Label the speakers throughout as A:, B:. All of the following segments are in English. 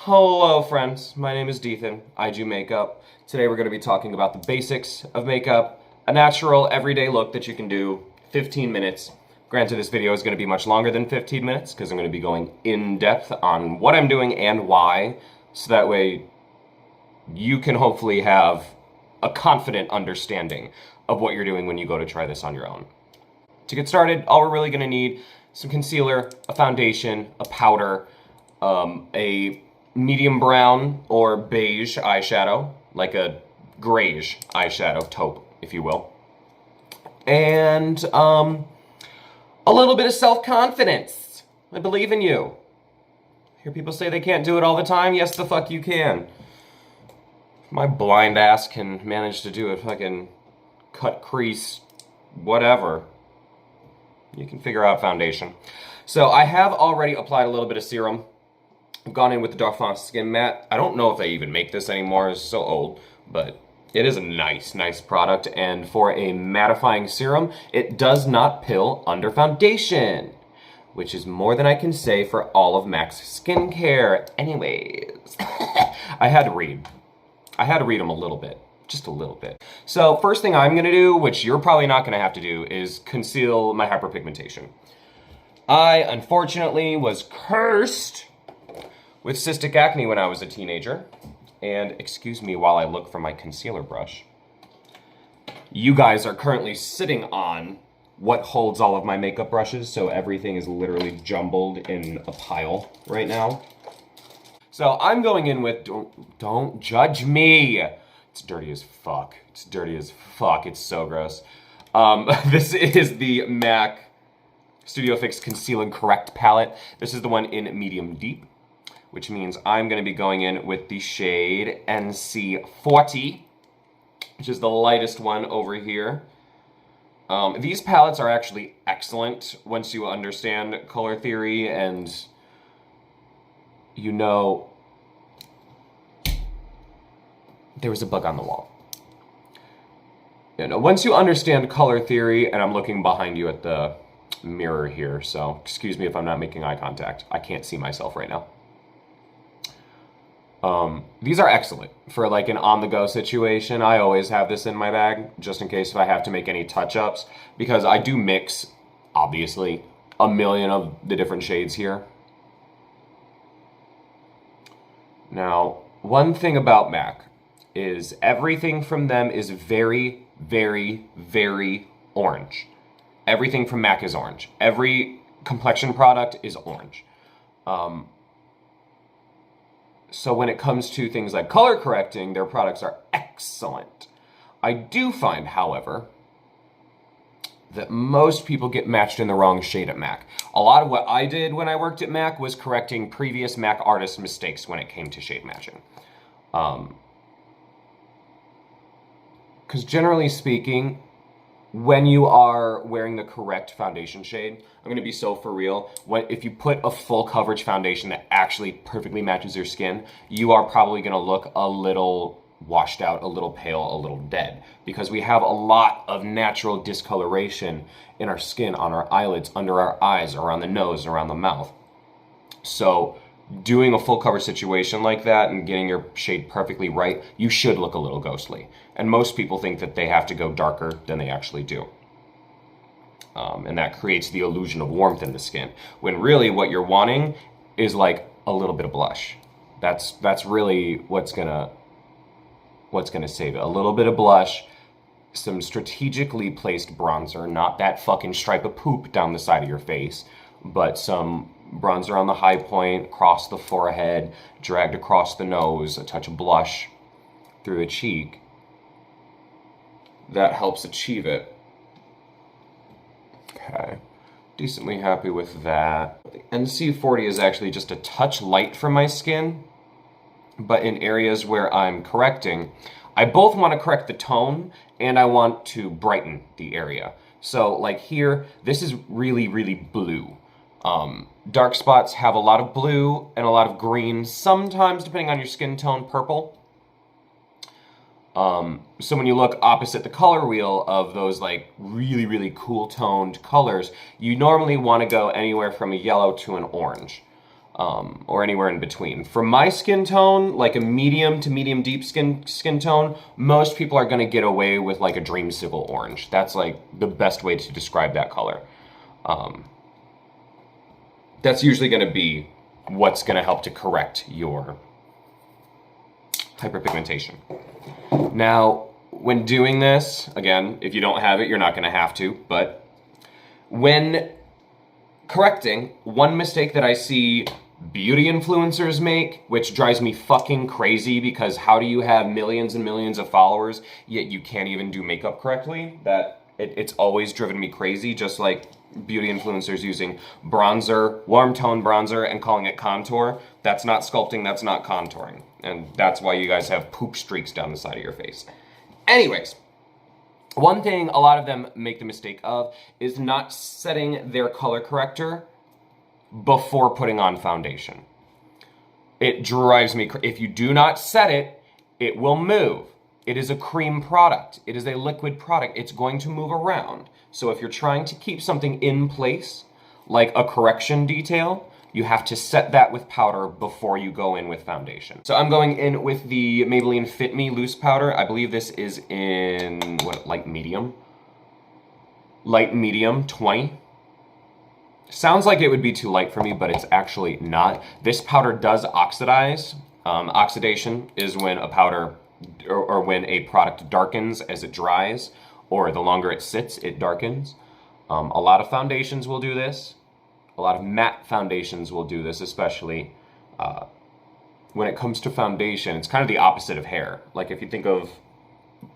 A: Hello friends, my name is Dethan. I do makeup. Today we're going to be talking about the basics of makeup, a natural everyday look that you can do 15 minutes. Granted, this video is going to be much longer than 15 minutes because I'm going to be going in depth on what I'm doing and why, so that way you can hopefully have a confident understanding of what you're doing when you go to try this on your own. To get started, all we're really going to need some concealer, a foundation, a powder, a medium brown or beige eyeshadow, like a grayish eyeshadow, taupe, if you will. And a little bit of self-confidence. I believe in you. I hear people say they can't do it all the time. Yes, the fuck you can. My blind ass can manage to do a fucking cut crease, whatever. You can figure out foundation. So I have already applied a little bit of serum. I've gone in with the Dauphin Skin Matte. I don't know if they even make this anymore. It's so old, but it is a nice product. And for a mattifying serum, it does not pill under foundation, which is more than I can say for all of MAC's skincare. Anyways, I had to read them a little bit. Just a little bit. So first thing I'm gonna do, which you're probably not gonna have to do, is conceal my hyperpigmentation. I, unfortunately, was cursed with cystic acne when I was a teenager. And excuse me while I look for my concealer brush. You guys are currently sitting on what holds all of my makeup brushes, so everything is literally jumbled in a pile right now. So I'm going in with, don't judge me. It's dirty as fuck. It's dirty as fuck. It's so gross. This is the MAC Studio Fix Conceal and Correct palette. This is the one in medium deep, which means I'm going to be going in with the shade NC40, which is the lightest one over here. These palettes are actually excellent once you understand color theory and you know. There was a bug on the wall. You know, once you understand color theory, and I'm looking behind you at the mirror here, so excuse me if I'm not making eye contact. I can't see myself right now. These are excellent for like an on-the-go situation. I always have this in my bag, just in case if I have to make any touch-ups, because I do mix, obviously, a million of the different shades here. Now, one thing about MAC is everything from them is very orange. Everything from MAC is orange. Every complexion product is orange. So when it comes to things like color correcting, their products are excellent. I do find, however, that most people get matched in the wrong shade at MAC. A lot of what I did when I worked at MAC was correcting previous MAC artist mistakes when it came to shade matching. Because generally speaking, when you are wearing the correct foundation shade, I'm going to be so for real, if you put a full coverage foundation that actually perfectly matches your skin, you are probably going to look a little washed out, a little pale, a little dead. Because we have a lot of natural discoloration in our skin, on our eyelids, under our eyes, around the nose, around the mouth. So doing a full cover situation like that and getting your shade perfectly right, you should look a little ghostly. And most people think that they have to go darker than they actually do. And that creates the illusion of warmth in the skin, when really what you're wanting is like a little bit of blush. That's really what's gonna save it. A little bit of blush, some strategically placed bronzer, not that fucking stripe of poop down the side of your face, but some bronzer on the high point, across the forehead, dragged across the nose, a touch of blush through the cheek. That helps achieve it. Okay, decently happy with that. The NC40 is actually just a touch light for my skin, but in areas where I'm correcting, I both want to correct the tone and I want to brighten the area. So like here, this is really blue. Dark spots have a lot of blue and a lot of green, sometimes depending on your skin tone, purple. So when you look opposite the color wheel of those like really cool toned colors, you normally want to go anywhere from a yellow to an orange. or anywhere in between. For my skin tone, like a medium to medium deep skin tone, most people are going to get away with like a dreamsicle orange. That's like the best way to describe that color. That's usually going to be what's going to help to correct your hyperpigmentation. Now, when doing this, again, if you don't have it, you're not going to have to, but when correcting, one mistake that I see beauty influencers make, which drives me fucking crazy, because how do you have millions and millions of followers, yet you can't even do makeup correctly? It's always driven me crazy, just like beauty influencers using bronzer, warm tone bronzer, and calling it contour. That's not sculpting, that's not contouring. And that's why you guys have poop streaks down the side of your face. Anyways, one thing a lot of them make the mistake of is not setting their color corrector before putting on foundation. It drives me crazy. If you do not set it, it will move. It is a cream product. It is a liquid product. It's going to move around. So if you're trying to keep something in place, like a correction detail, you have to set that with powder before you go in with foundation. So I'm going in with the Maybelline Fit Me loose powder. I believe this is in, light medium? Light medium, 20. Sounds like it would be too light for me, but it's actually not. This powder does oxidize. Oxidation is when a powder or when a product darkens as it dries, or the longer it sits, it darkens. A lot of foundations will do this. A lot of matte foundations will do this, especially when it comes to foundation. It's kind of the opposite of hair. Like if you think of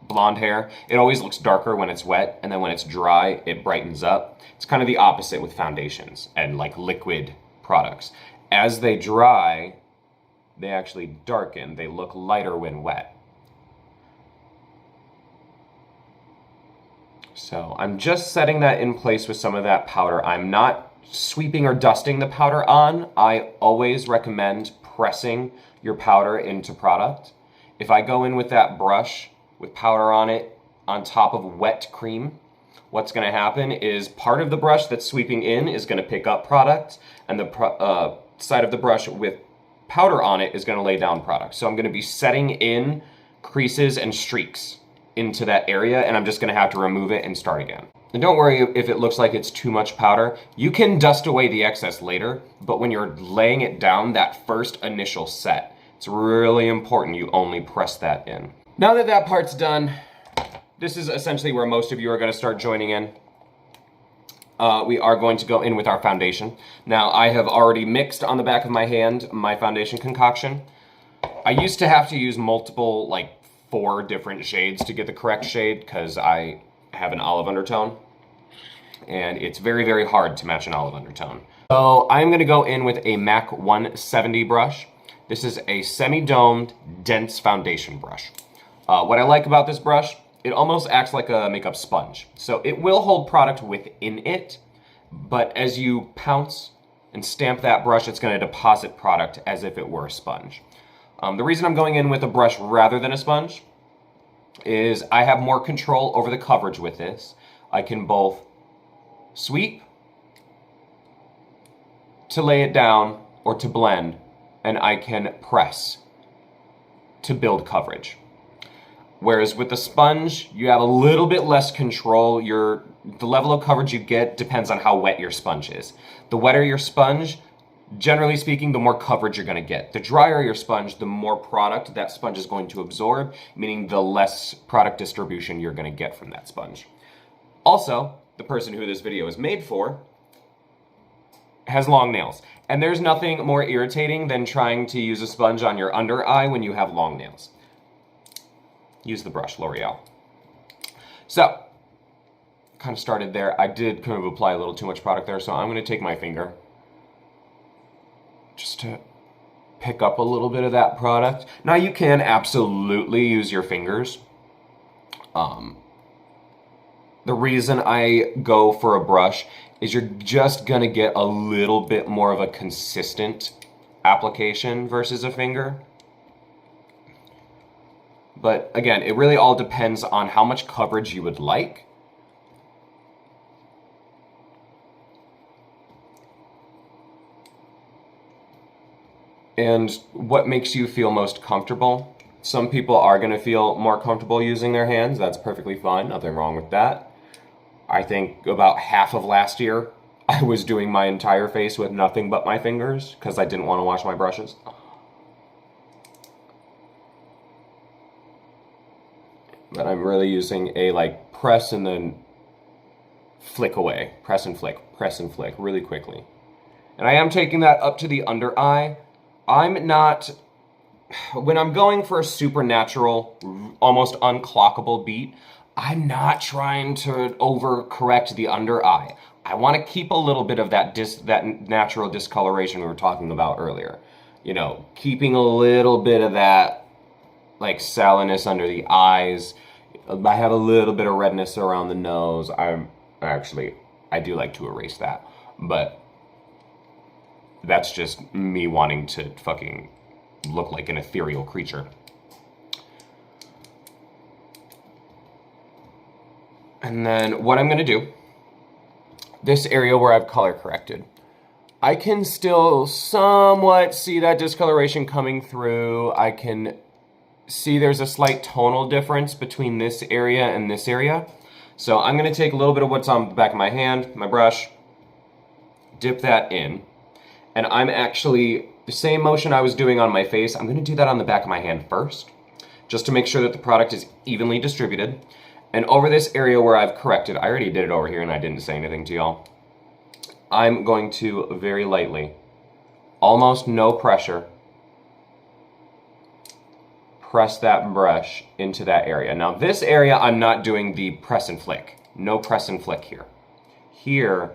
A: blonde hair, it always looks darker when it's wet, and then when it's dry, it brightens up. It's kind of the opposite with foundations and like liquid products. As they dry, they actually darken. They look lighter when wet. So I'm just setting that in place with some of that powder. I'm not sweeping or dusting the powder on. I always recommend pressing your powder into product. If I go in with that brush with powder on it on top of wet cream, what's going to happen is part of the brush that's sweeping in is going to pick up product, and the side of the brush with powder on it is going to lay down product. So I'm going to be setting in creases and streaks into that area, and I'm just going to have to remove it and start again. And don't worry if it looks like it's too much powder. You can dust away the excess later, but when you're laying it down, that first initial set, it's really important you only press that in. Now that that part's done, this is essentially where most of you are going to start joining in. We are going to go in with our foundation. Now, I have already mixed on the back of my hand my foundation concoction. I used to have to use multiple, like 4 different shades to get the correct shade because I have an olive undertone, and it's very, very hard to match an olive undertone. So I'm going to go in with a MAC 170 brush. This is a semi-domed, dense foundation brush. What I like about this brush, it almost acts like a makeup sponge. So it will hold product within it, but as you pounce and stamp that brush, it's going to deposit product as if it were a sponge. The reason I'm going in with a brush rather than a sponge is I have more control over the coverage with this. I can both sweep to lay it down or to blend, and I can press to build coverage. Whereas with the sponge, you have a little bit less control. The level of coverage you get depends on how wet your sponge is. The wetter your sponge, generally speaking, the more coverage you're going to get. The drier your sponge, the more product that sponge is going to absorb, meaning the less product distribution you're going to get from that sponge. Also, the person who this video is made for has long nails. And there's nothing more irritating than trying to use a sponge on your under eye when you have long nails. Use the brush, L'Oreal. So, kind of started there. I did kind of apply a little too much product there, so I'm going to take my finger just to pick up a little bit of that product. Now you can absolutely use your fingers. The reason I go for a brush is you're just gonna get a little bit more of a consistent application versus a finger. But again, it really all depends on how much coverage you would like. and what makes you feel most comfortable. Some people are going to feel more comfortable using their hands. That's perfectly fine. Nothing wrong with that. I think about half of last year, I was doing my entire face with nothing but my fingers because I didn't want to wash my brushes. But I'm really using a like press and then flick away. Press and flick really quickly. And I am taking that up to the under eye. I'm not, when I'm going for a supernatural, almost unclockable beat, I'm not trying to overcorrect the under eye. I want to keep a little bit of that natural discoloration we were talking about earlier. You know, keeping a little bit of that like sallowness under the eyes. I have a little bit of redness around the nose. I do like to erase that, but that's just me wanting to fucking look like an ethereal creature. And then what I'm gonna do, this area where I've color corrected, I can still somewhat see that discoloration coming through. I can see there's a slight tonal difference between this area and this area. So I'm gonna take a little bit of what's on the back of my hand, my brush, dip that in, and I'm actually, the same motion I was doing on my face, I'm gonna do that on the back of my hand first, just to make sure that the product is evenly distributed. And over this area where I've corrected, I already did it over here and I didn't say anything to y'all, I'm going to very lightly, almost no pressure, press that brush into that area. Now this area, I'm not doing the press and flick. No press and flick here. Here,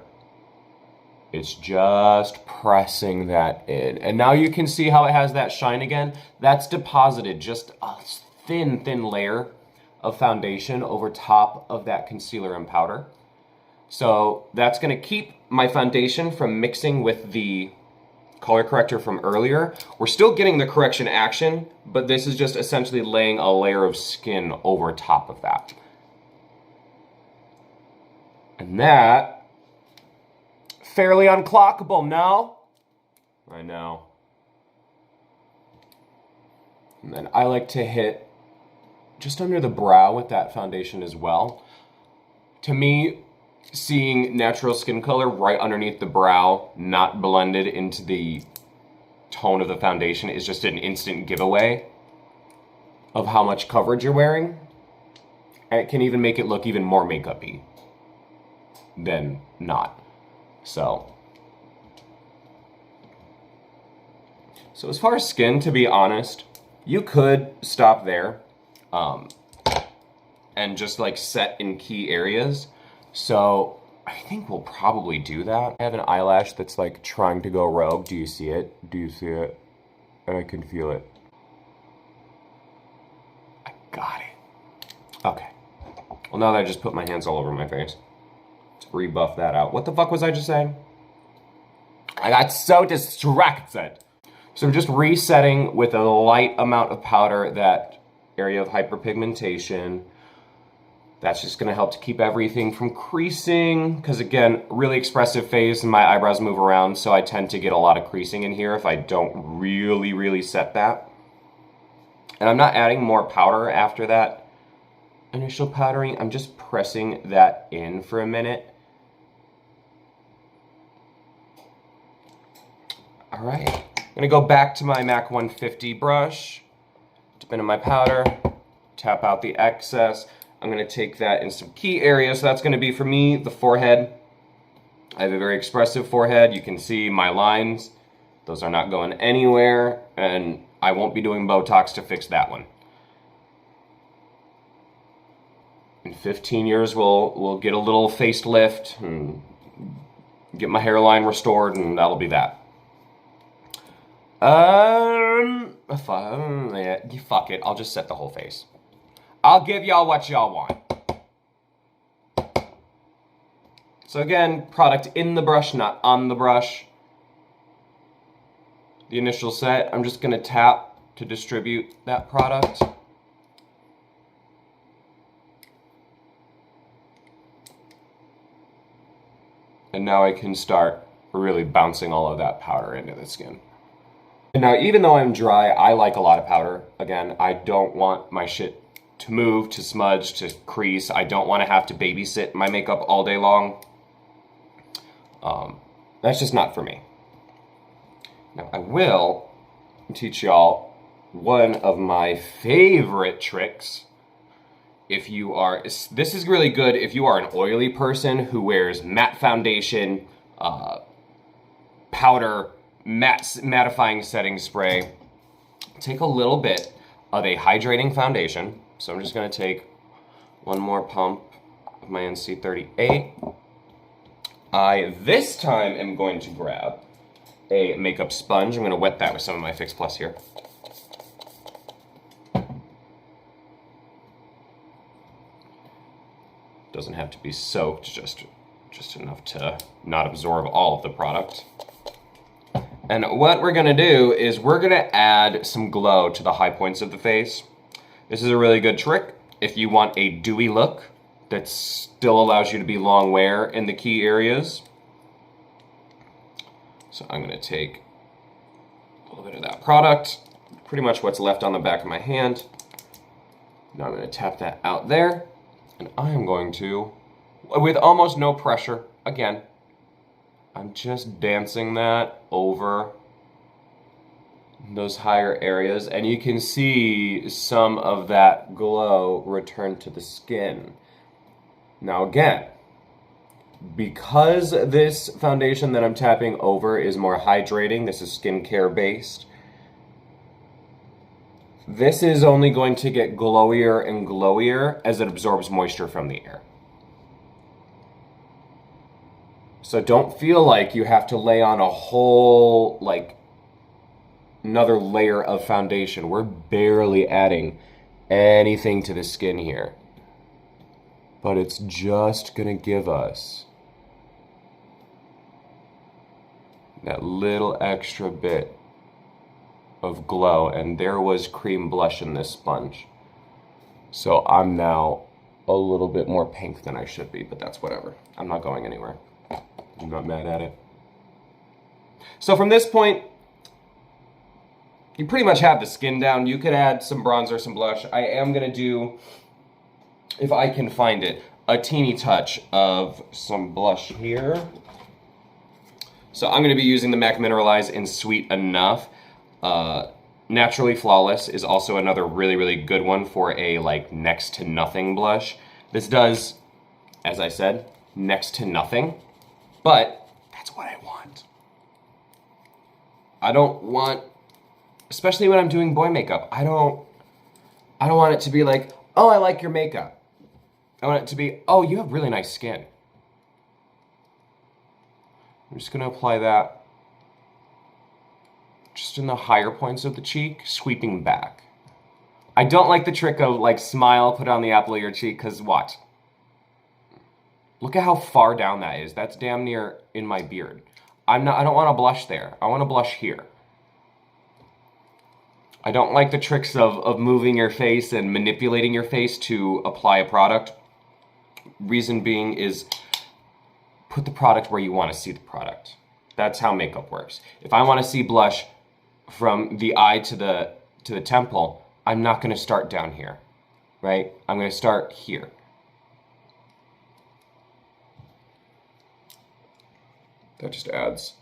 A: it's just pressing that in. And now you can see how it has that shine again. That's deposited just a thin layer of foundation over top of that concealer and powder. So that's gonna keep my foundation from mixing with the color corrector from earlier. We're still getting the correction action, but this is just essentially laying a layer of skin over top of that. And that, fairly unclockable, no? I know. And then I like to hit just under the brow with that foundation as well. To me, seeing natural skin color right underneath the brow, not blended into the tone of the foundation, is just an instant giveaway of how much coverage you're wearing. And it can even make it look even more makeup-y than not. So as far as skin, to be honest, you could stop there and just like set in key areas. So I think we'll probably do that. I have an eyelash that's like trying to go rogue. Do you see it? Do you see it? And I can feel it. I got it. Okay. Well, now that I just put my hands all over my face, let's rebuff that out. What the fuck was I just saying? I got so distracted. So I'm just resetting with a light amount of powder that area of hyperpigmentation. That's just gonna help to keep everything from creasing, because again, really expressive face and my eyebrows move around, so I tend to get a lot of creasing in here if I don't really set that. And I'm not adding more powder after that initial powdering. I'm just pressing that in for a minute. All right, I'm gonna go back to my MAC 150 brush, dip into my powder, tap out the excess. I'm gonna take that in some key areas. So that's gonna be, for me, the forehead. I have a very expressive forehead. You can see my lines. Those are not going anywhere, and I won't be doing Botox to fix that one. In 15 years, we'll get a little facelift and get my hairline restored, and that'll be that. Fuck it. I'll just set the whole face. I'll give y'all what y'all want. So again, product in the brush, not on the brush. The initial set, I'm just gonna tap to distribute that product. And now I can start really bouncing all of that powder into the skin. Now, even though I'm dry, I like a lot of powder. Again, I don't want my shit to move, to smudge, to crease. I don't want to have to babysit my makeup all day long. That's just not for me. Now, I will teach y'all one of my favorite tricks. If you are, this is really good if you are an oily person who wears matte foundation, powder, mattifying setting spray. Take a little bit of a hydrating foundation. So I'm just gonna take one more pump of my NC38. I, this time, am going to grab a makeup sponge. I'm gonna wet that with some of my Fix Plus here. Doesn't have to be soaked, just enough to not absorb all of the product. And what we're gonna do is we're gonna add some glow to the high points of the face. This is a really good trick if you want a dewy look that still allows you to be long wear in the key areas. So I'm gonna take a little bit of that product, pretty much what's left on the back of my hand. Now I'm gonna tap that out there, and I am going to, with almost no pressure, again, I'm just dancing that over those higher areas, and you can see some of that glow return to the skin. Now again, because this foundation that I'm tapping over is more hydrating, this is skincare based, this is only going to get glowier and glowier as it absorbs moisture from the air. So don't feel like you have to lay on a whole, like, another layer of foundation. We're barely adding anything to the skin here. But it's just gonna give us that little extra bit of glow. And there was cream blush in this sponge. So I'm now a little bit more pink than I should be, but that's whatever. I'm not going anywhere. I'm not mad at it. So from this point, you pretty much have the skin down. You could add some bronzer, some blush. I am gonna do, if I can find it, a teeny touch of some blush here. So I'm gonna be using the MAC Mineralize in Sweet Enough. Naturally Flawless is also another really, really good one for a like next to nothing blush. This does, as I said, next to nothing, but that's what I want. I don't want, especially when I'm doing boy makeup, I don't want it to be like, oh, I like your makeup. I want it to be, oh, you have really nice skin. I'm just gonna apply that just in the higher points of the cheek, sweeping back. I don't like the trick of like smile, put on the apple of your cheek, because watch. Look at how far down that is. That's damn near in my beard. I don't want to blush there. I want to blush here. I don't like the tricks of moving your face and manipulating your face to apply a product. Reason being is put the product where you want to see the product. That's how makeup works. If I want to see blush from the eye to the temple, I'm not going to start down here, right? I'm going to start here. That just adds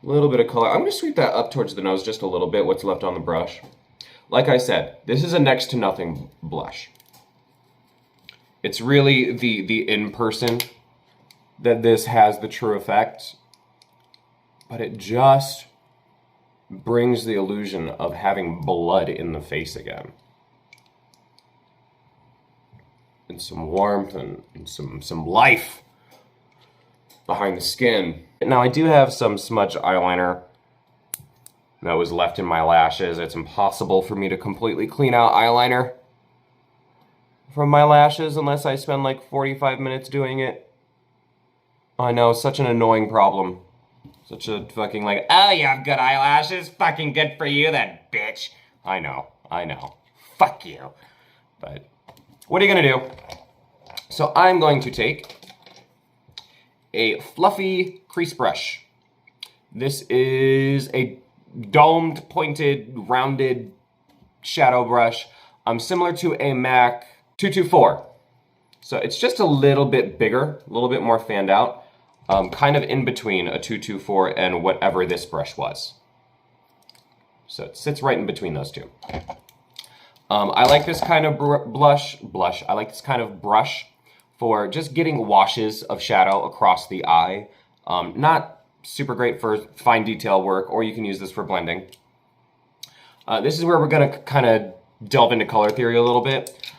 A: a little bit of color. I'm going to sweep that up towards the nose just a little bit, what's left on the brush. Like I said, this is a next to nothing blush. It's really the in person that this has the true effect, but it just brings the illusion of having blood in the face again. And some warmth and some life behind the skin. Now I do have some smudge eyeliner that was left in my lashes. It's impossible for me to completely clean out eyeliner from my lashes unless I spend like 45 minutes doing it. I know, such an annoying problem. Such a fucking like, oh, you have good eyelashes? Fucking good for you then, bitch. I know. Fuck you. But what are you gonna do? So I'm going to take a fluffy crease brush. This is a domed, pointed, rounded shadow brush, similar to a MAC 224. So it's just a little bit bigger, a little bit more fanned out, kind of in between a 224 and whatever this brush was. So it sits right in between those two. I like this kind of I like this kind of brush for just getting washes of shadow across the eye. Not super great for fine detail work, or you can use this for blending. This is where we're gonna kind of delve into color theory a little bit.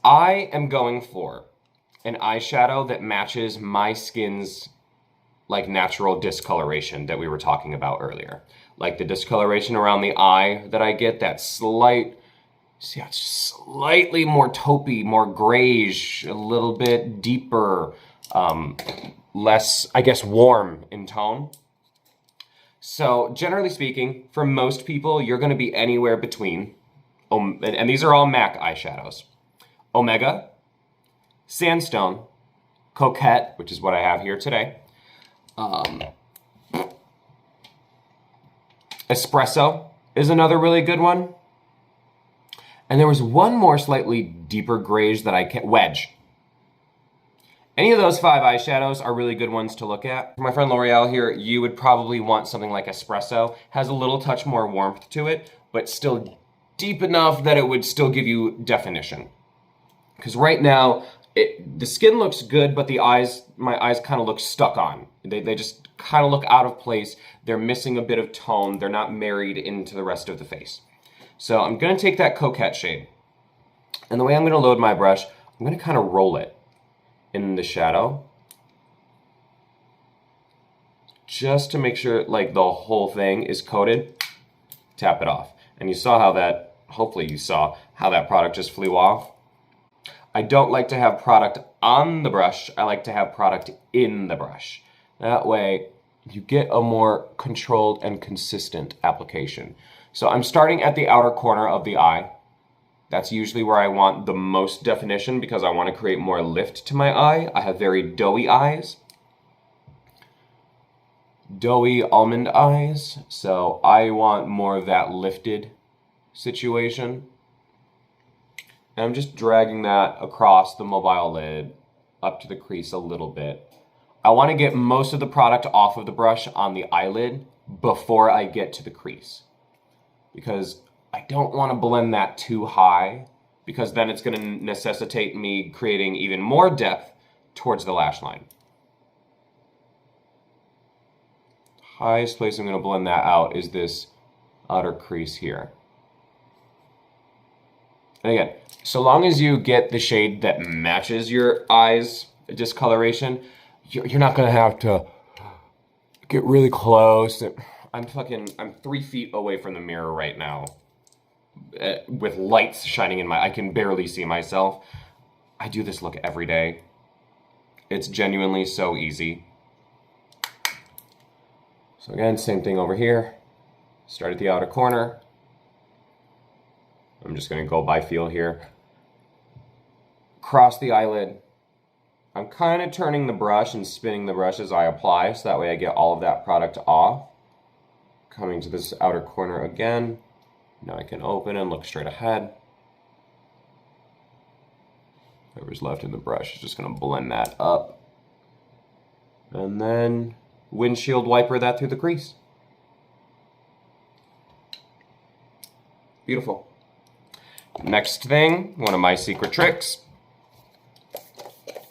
A: I am going for an eyeshadow that matches my skin's like natural discoloration that we were talking about earlier. Like the discoloration around the eye that I get, that slight, see how it's slightly more taupey, more grayish, a little bit deeper, less, I guess, warm in tone. So generally speaking, for most people, you're gonna be anywhere between, and these are all MAC eyeshadows, Omega, Sandstone, Coquette, which is what I have here today, Espresso is another really good one. And there was one more slightly deeper grayish that I can't, Wedge. Any of those 5 eyeshadows are really good ones to look at. For my friend L'Oreal here, you would probably want something like Espresso. Has a little touch more warmth to it, but still deep enough that it would still give you definition. Because right now, the skin looks good, but the eyes, my eyes kind of look stuck on. They just kind of look out of place. They're missing a bit of tone. They're not married into the rest of the face. So I'm gonna take that Coquette shade. And the way I'm gonna load my brush, I'm gonna kind of roll it in the shadow. Just to make sure like the whole thing is coated. Tap it off. And you saw how that, hopefully you saw how that product just flew off. I don't like to have product on the brush. I like to have product in the brush. That way you get a more controlled and consistent application. So I'm starting at the outer corner of the eye. That's usually where I want the most definition because I want to create more lift to my eye. I have very doughy eyes. Doughy almond eyes. So I want more of that lifted situation. And I'm just dragging that across the mobile lid up to the crease a little bit. I want to get most of the product off of the brush on the eyelid before I get to the crease. Because I don't want to blend that too high, because then it's going to necessitate me creating even more depth towards the lash line. Highest place I'm going to blend that out is this outer crease here. And again, so long as you get the shade that matches your eyes discoloration, you're not going to have to get really close. I'm 3 feet away from the mirror right now with lights shining in I can barely see myself. I do this look every day. It's genuinely so easy. So again, same thing over here. Start at the outer corner. I'm just going to go by feel here. Cross the eyelid. I'm kind of turning the brush and spinning the brush as I apply, so that way I get all of that product off. Coming to this outer corner again. Now I can open and look straight ahead. Whatever's left in the brush is just going to blend that up. And then windshield wiper that through the crease. Beautiful. Next thing, one of my secret tricks.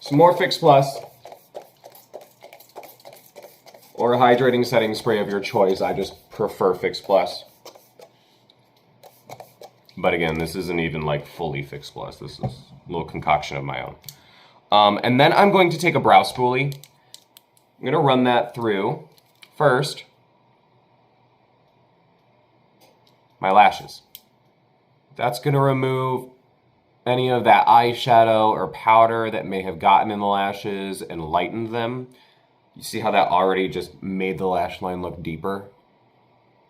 A: Some more Fix Plus. Or a hydrating setting spray of your choice. I just prefer Fix Plus. But again, this isn't even like fully Fix Plus. This is a little concoction of my own. And then I'm going to take a brow spoolie. I'm going to run that through first my lashes. That's going to remove any of that eyeshadow or powder that may have gotten in the lashes and lightened them. You see how that already just made the lash line look deeper?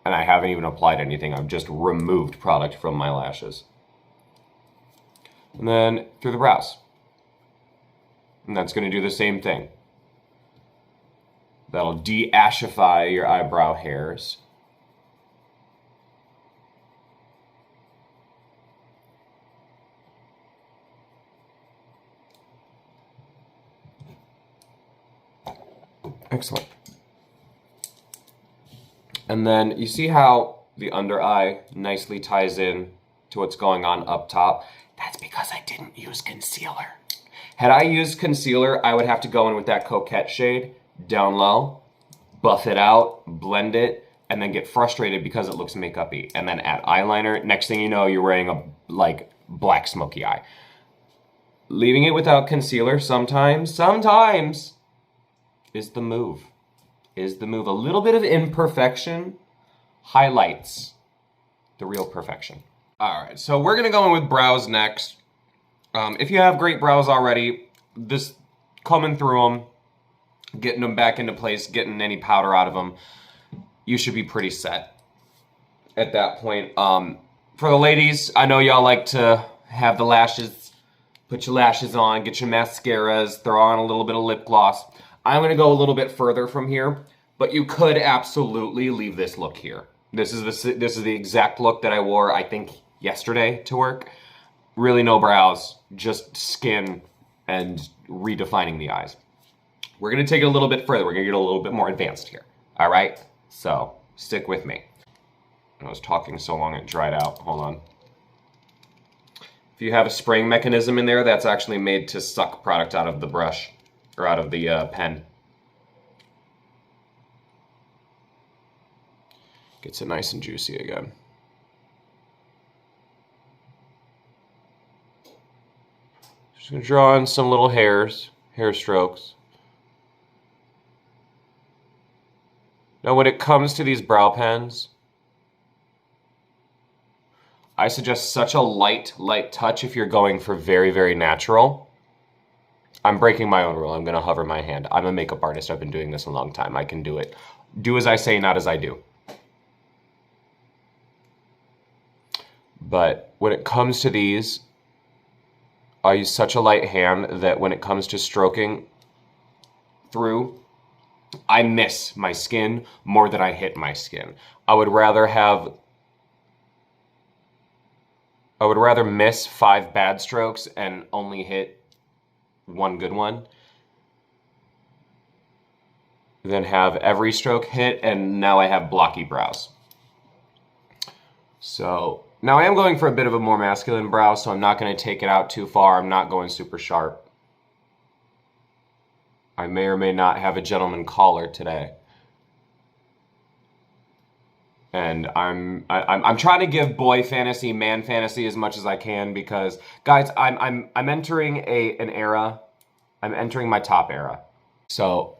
A: And I haven't even applied anything. I've just removed product from my lashes. And then through the brows. And that's going to do the same thing. That'll de-ashify your eyebrow hairs. Excellent. And then you see how the under eye nicely ties in to what's going on up top? That's because I didn't use concealer. Had I used concealer, I would have to go in with that coquette shade down low, buff it out, blend it, and then get frustrated because it looks makeup-y. And then add eyeliner. Next thing you know, you're wearing a like black smoky eye. Leaving it without concealer sometimes is the move. Is the move. A little bit of imperfection highlights the real perfection. All right, so we're gonna go in with brows next. If you have great brows already, this combing through them, getting them back into place, getting any powder out of them, you should be pretty set at that point. For the ladies, I know y'all like to have the lashes, put your lashes on, get your mascaras, throw on a little bit of lip gloss. I'm gonna go a little bit further from here, but you could absolutely leave this look here. This is the exact look that I wore, I think, yesterday to work. Really no brows, just skin and redefining the eyes. We're gonna take it a little bit further. We're gonna get a little bit more advanced here. All right, so stick with me. I was talking so long it dried out, hold on. If you have a spraying mechanism in there, that's actually made to suck product out of the brush or out of the pen. Gets it nice and juicy again. Just gonna draw in some little hair strokes. Now when it comes to these brow pens, I suggest such a light touch if you're going for very, very natural. I'm breaking my own rule. I'm gonna hover my hand. I'm a makeup artist. I've been doing this a long time. I can do it. Do as I say, not as I do. But when it comes to these, I use such a light hand that when it comes to stroking through, I miss my skin more than I hit my skin. I would rather miss 5 bad strokes and only hit 1 good one than have every stroke hit and now I have blocky brows. So now I am going for a bit of a more masculine brow, so I'm not going to take it out too far. I'm not going super sharp. I may or may not have a gentleman caller today. And I'm trying to give boy fantasy, man fantasy as much as I can because, guys, I'm entering an era. I'm entering my top era. So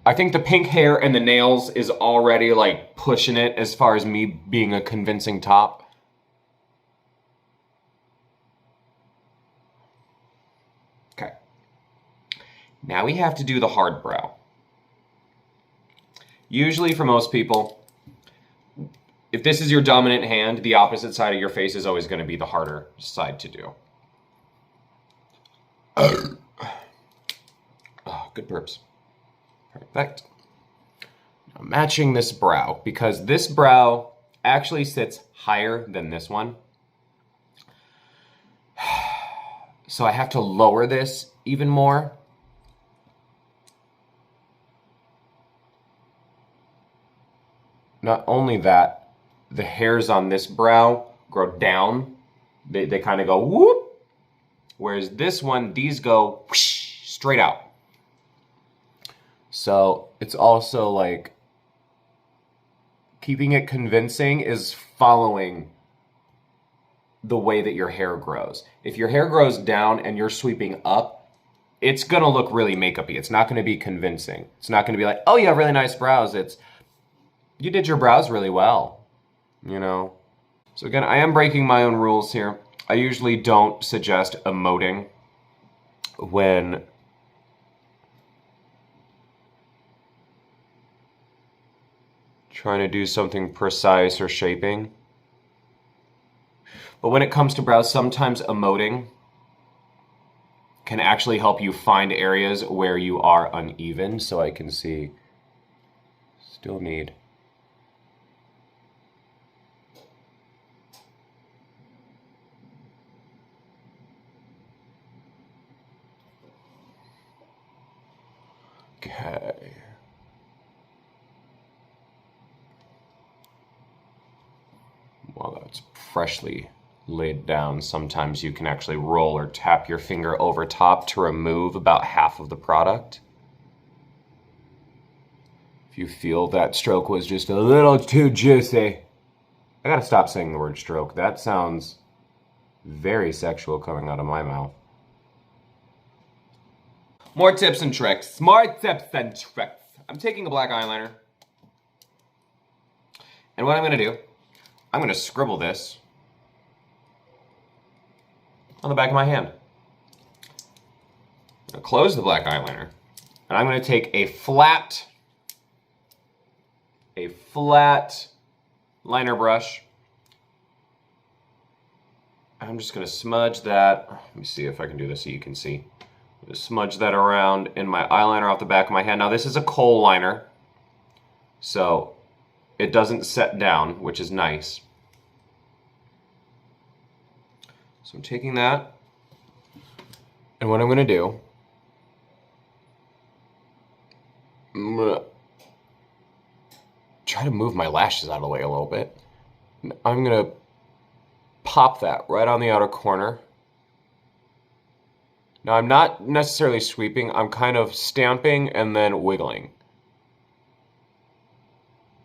A: I think the pink hair and the nails is already like pushing it as far as me being a convincing top. Okay. Now we have to do the hard brow. Usually for most people, if this is your dominant hand, the opposite side of your face is always going to be the harder side to do. Oh, good burps. Perfect. Now matching this brow, because this brow actually sits higher than this one. So I have to lower this even more. Not only that, the hairs on this brow grow down. They kind of go whoop. Whereas this one, these go whoosh, straight out. So it's also like keeping it convincing is following the way that your hair grows. If your hair grows down and you're sweeping up, it's gonna look really makeup-y. It's not gonna be convincing. It's not gonna be like, oh, you have really nice brows. It's, you did your brows really well, you know? So again, I am breaking my own rules here. I usually don't suggest emoting when trying to do something precise or shaping. But when it comes to brows, sometimes emoting can actually help you find areas where you are uneven. So I can see, still need. Okay. While that's freshly laid down, sometimes you can actually roll or tap your finger over top to remove about half of the product. If you feel that stroke was just a little too juicy, I gotta stop saying the word stroke. That sounds very sexual coming out of my mouth. More tips and tricks. More tips and tricks. I'm taking a black eyeliner. And what I'm gonna do, I'm gonna scribble this on the back of my hand. I'm gonna close the black eyeliner. And I'm gonna take a flat liner brush. I'm just gonna smudge that. Let me see if I can do this so you can see. Just smudge that around in my eyeliner off the back of my hand. Now this is a kohl liner, so it doesn't set down, which is nice. So I'm taking that, and what I'm gonna do, I'm gonna try to move my lashes out of the way a little bit. I'm gonna pop that right on the outer corner. Now I'm not necessarily sweeping, I'm kind of stamping and then wiggling.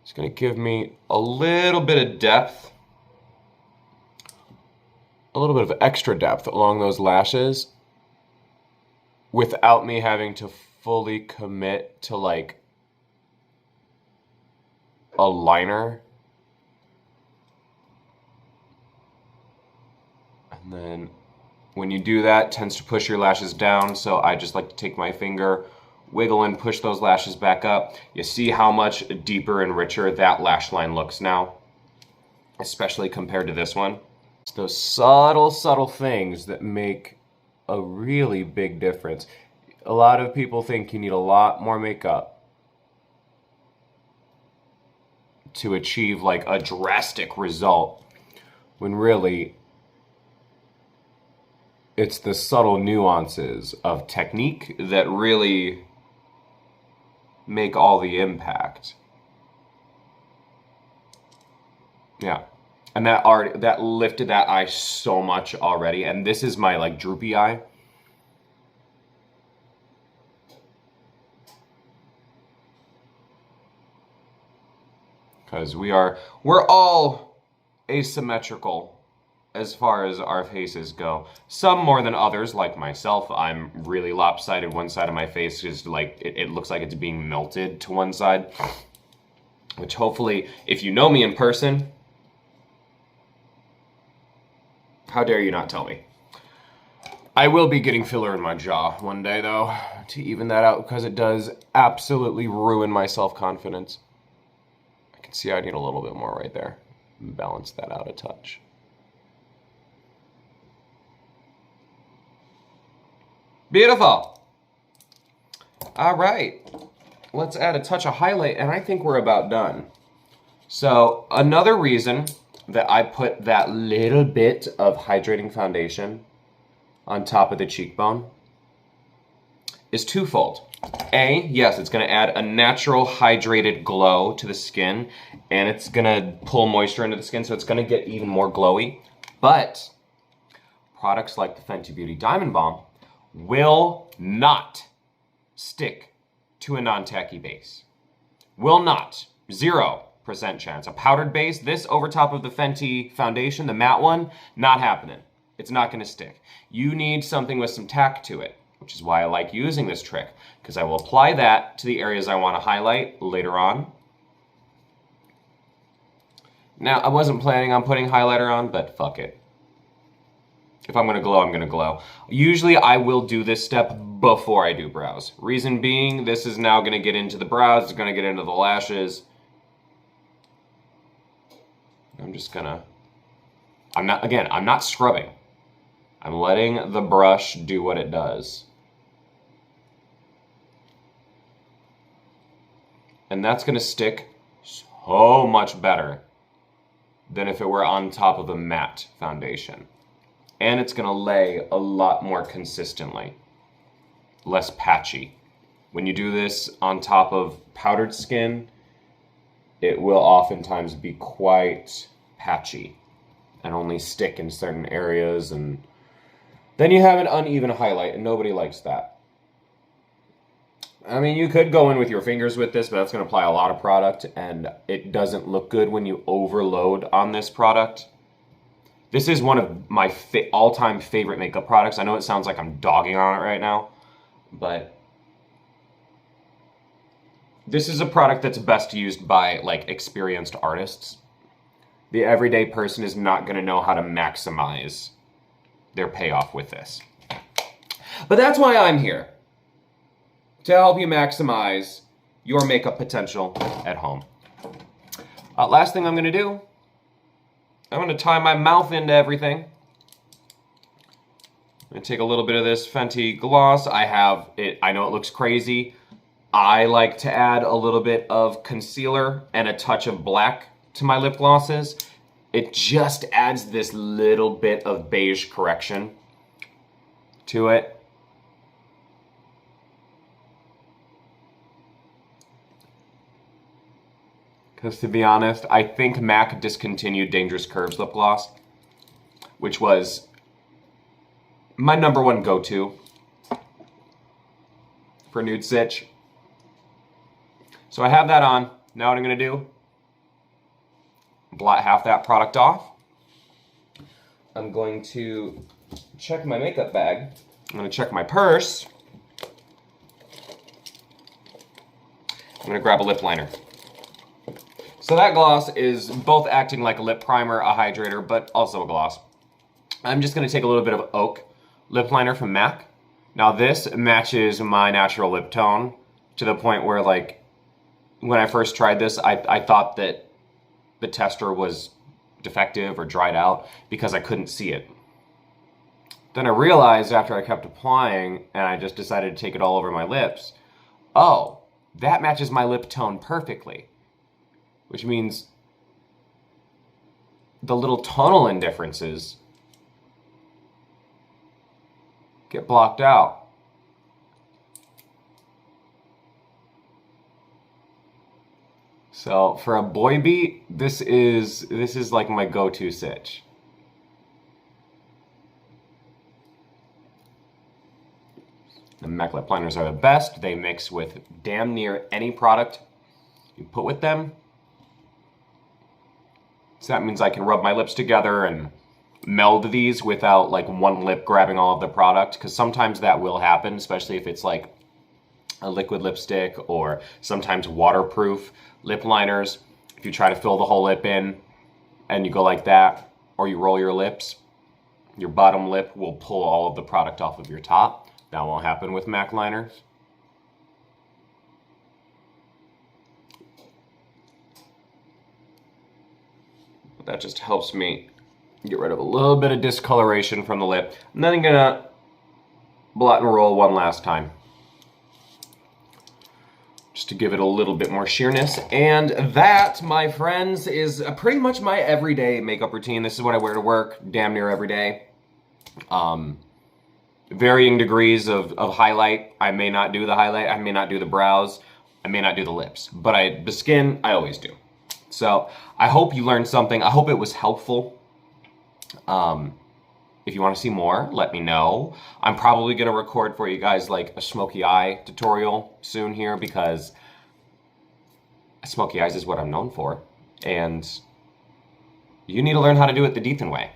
A: It's gonna give me a little bit of depth, a little bit of extra depth along those lashes without me having to fully commit to like a liner. And then when you do that, it tends to push your lashes down, so I just like to take my finger, wiggle and push those lashes back up. You see how much deeper and richer that lash line looks now, especially compared to this one. It's those subtle things that make a really big difference. A lot of people think you need a lot more makeup to achieve like a drastic result, when really it's the subtle nuances of technique that really make all the impact. Yeah, and that lifted that eye so much already, and this is my like droopy eye. Because we're all asymmetrical as far as our faces go. Some more than others, like myself. I'm really lopsided. One side of my face is like, it looks like it's being melted to one side. Which hopefully, if you know me in person, how dare you not tell me? I will be getting filler in my jaw one day though, to even that out, because it does absolutely ruin my self-confidence. I can see I need a little bit more right there. Balance that out a touch. Beautiful. All right, let's add a touch of highlight, and I think we're about done. So another reason that I put that little bit of hydrating foundation on top of the cheekbone is twofold. A, yes, it's gonna add a natural hydrated glow to the skin, and it's gonna pull moisture into the skin, so it's gonna get even more glowy. But products like the Fenty Beauty Diamond Balm will not stick to a non-tacky base. Will not. 0% chance. A powdered base, this over top of the Fenty foundation, the matte one, not happening. It's not gonna stick. You need something with some tack to it, which is why I like using this trick, because I will apply that to the areas I want to highlight later on. Now, I wasn't planning on putting highlighter on, but fuck it. If I'm gonna glow, I'm gonna glow. Usually I will do this step before I do brows. Reason being, this is now gonna get into the brows, it's gonna get into the lashes. I'm not scrubbing. I'm letting the brush do what it does. And that's gonna stick so much better than if it were on top of a matte foundation. And it's gonna lay a lot more consistently, less patchy. When you do this on top of powdered skin, it will oftentimes be quite patchy and only stick in certain areas, and then you have an uneven highlight, and nobody likes that. I mean, you could go in with your fingers with this, but that's going to apply a lot of product, and it doesn't look good when you overload on this product. This is one of my all-time favorite makeup products. I know it sounds like I'm dogging on it right now, but this is a product that's best used by, like, experienced artists. The everyday person is not going to know how to maximize their payoff with this. But that's why I'm here, to help you maximize your makeup potential at home. Last thing I'm going to do, I'm going to tie my mouth into everything. I'm going to take a little bit of this Fenty gloss. I know it looks crazy. I like to add a little bit of concealer and a touch of black to my lip glosses. It just adds this little bit of beige correction to it. Because to be honest, I think MAC discontinued Dangerous Curves lip gloss, which was my #1 go-to for nude sitch. So I have that on. Now what I'm going to do, blot half that product off. I'm going to check my makeup bag. I'm going to check my purse. I'm going to grab a lip liner. So that gloss is both acting like a lip primer, a hydrator, but also a gloss. I'm just going to take a little bit of Oak lip liner from MAC. Now this matches my natural lip tone to the point where, like, when I first tried this, I thought that the tester was defective or dried out because I couldn't see it. Then I realized after I kept applying and I just decided to take it all over my lips, oh, that matches my lip tone perfectly. Which means the little tonal indifferences get blocked out. So for a boy beat, this is like my go-to sitch. The MAC lip liners are the best. They mix with damn near any product you put with them. So that means I can rub my lips together and meld these without, like, one lip grabbing all of the product, because sometimes that will happen, especially if it's like a liquid lipstick or sometimes waterproof lip liners. If you try to fill the whole lip in and you go like that, or you roll your lips, your bottom lip will pull all of the product off of your top. That won't happen with MAC liners. That just helps me get rid of a little bit of discoloration from the lip. And then I'm gonna blot and roll one last time, just to give it a little bit more sheerness. And that, my friends, is pretty much my everyday makeup routine. This is what I wear to work damn near every day. Varying degrees of highlight. I may not do the highlight, I may not do the brows, I may not do the lips, but the skin, I always do. So I hope you learned something. I hope it was helpful. If you want to see more, let me know. I'm probably going to record for you guys like a smoky eye tutorial soon here, because smoky eyes is what I'm known for. And you need to learn how to do it the Deethan way,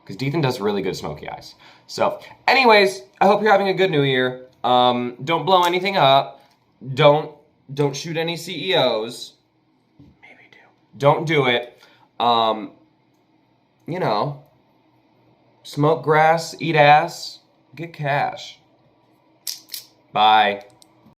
A: because Deethan does really good smoky eyes. So anyways, I hope you're having a good new year. Don't blow anything up. Don't shoot any CEOs. Don't do it. You know, smoke grass, eat ass, get cash. Bye.